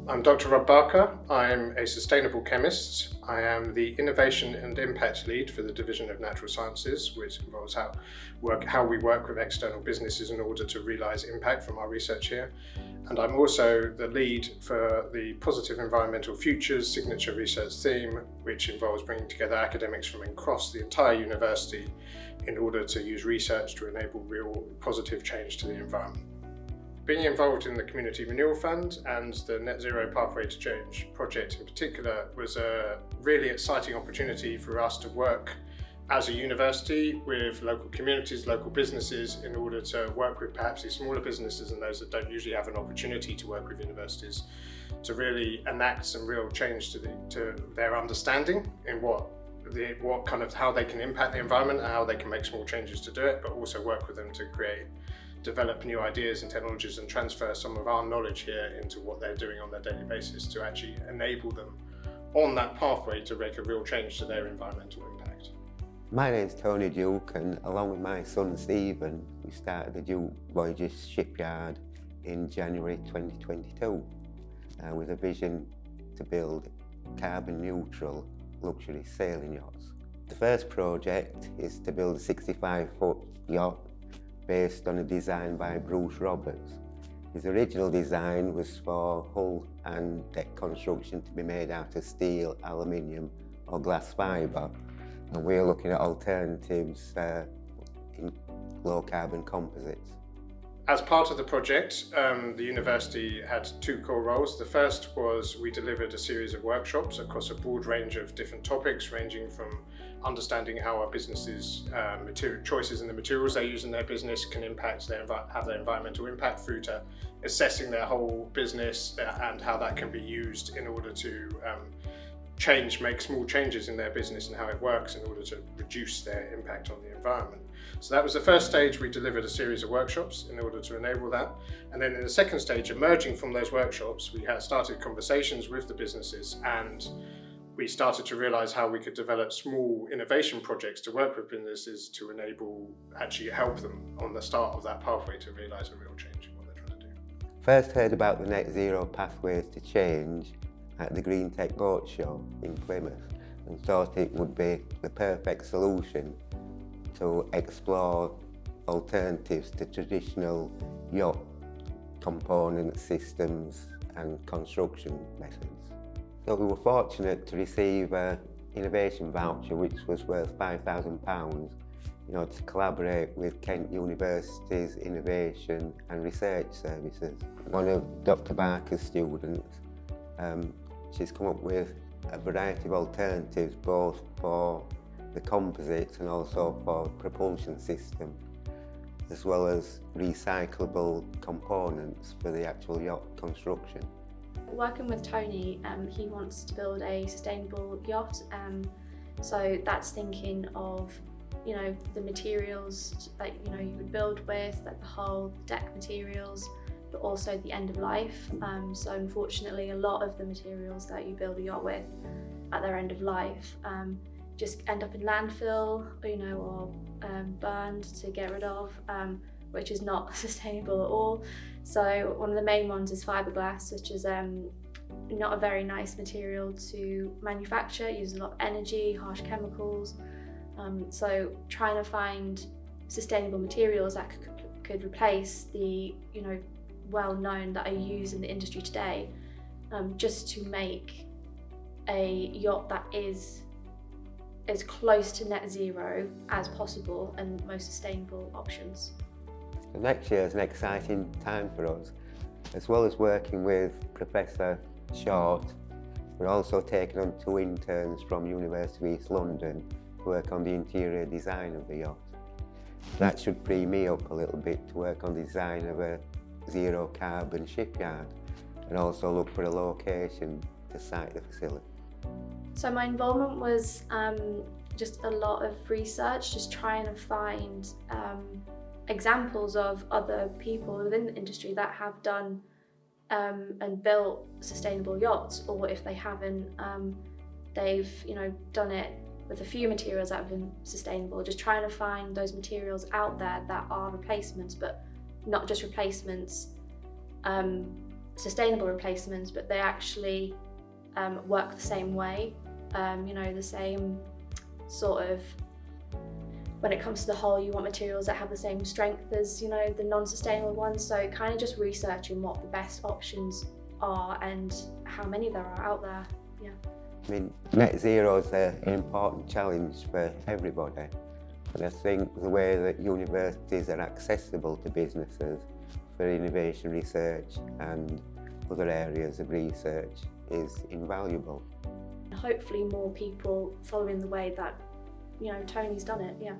I'm Dr. Rob Barker. I'm a sustainable chemist. I am the Innovation and Impact Lead for the Division of Natural Sciences, which involves how we work with external businesses in order to realise impact from our research here. And I'm also the lead for the Positive Environmental Futures signature research theme, which involves bringing together academics from across the entire university in order to use research to enable real positive change to the environment. Being involved in the Community Renewal Fund and the Net Zero Pathway to Change project in particular was a really exciting opportunity for us to work as a university with local communities, local businesses, in order to work with perhaps these smaller businesses and those that don't usually have an opportunity to work with universities, to really enact some real change to their understanding in how they can impact the environment and how they can make small changes to do it, but also work with them to develop new ideas and technologies and transfer some of our knowledge here into what they're doing on their daily basis to actually enable them on that pathway to make a real change to their environmental impact. My name's Tony Duke, and along with my son Stephen, we started the Duke Voyager Shipyard in January 2022 with a vision to build carbon neutral luxury sailing yachts. The first project is to build a 65-foot yacht based on a design by Bruce Roberts. His original design was for hull and deck construction to be made out of steel, aluminium or glass fibre, and we're looking at alternatives in low carbon composites. As part of the project, the university had two core roles. The first was we delivered a series of workshops across a broad range of different topics, ranging from understanding how our businesses' choices in the materials they use in their business can have their environmental impact, through to assessing their whole business and how that can be used in order to make small changes in their business and how it works in order to reduce their impact on the environment. So that was the first stage. We delivered a series of workshops in order to enable that. And then in the second stage, emerging from those workshops, we had started conversations with the businesses, and we started to realise how we could develop small innovation projects to work with businesses to help them on the start of that pathway to realise a real change in what they're trying to do. First heard about the Net Zero Pathways to Change at the Green Tech Boat Show in Plymouth, and thought it would be the perfect solution to explore alternatives to traditional yacht component systems and construction methods. So we were fortunate to receive an innovation voucher which was worth £5,000 to collaborate with Kent University's Innovation and Research Services. One of Dr. Barker's students, she's come up with a variety of alternatives both for the composites and also for propulsion system, as well as recyclable components for the actual yacht construction. Working with Tony, he wants to build a sustainable yacht, so that's thinking of the materials that you would build with, like the hull, deck materials, but also the end of life. So unfortunately, a lot of the materials that you build a yacht with at their end of life just end up in landfill, or burned to get rid of, which is not sustainable at all. So one of the main ones is fiberglass, which is not a very nice material to manufacture. It uses a lot of energy, harsh chemicals. So trying to find sustainable materials that could replace the well-known that are used in the industry today, just to make a yacht that is as close to net zero as possible and most sustainable options. The next year is an exciting time for us. As well as working with Professor Short, we're also taking on 2 interns from University of East London to work on the interior design of the yacht. That should free me up a little bit to work on the design of a zero carbon shipyard and also look for a location to site the facility. So my involvement was just a lot of research, just trying to find examples of other people within the industry that have done and built sustainable yachts, or if they haven't, they've done it with a few materials that have been sustainable. Just trying to find those materials out there that are replacements, but not just replacements sustainable replacements, but they actually work the same way. You know, the same sort of, when it comes to the hull, you want materials that have the same strength as, you know, the non-sustainable ones. So kind of just researching what the best options are and how many there are out there. Yeah. I mean, net zero is an important challenge for everybody, and I think the way that universities are accessible to businesses for innovation research and other areas of research is invaluable. Hopefully more people following the way that, you know, Tony's done it, yeah.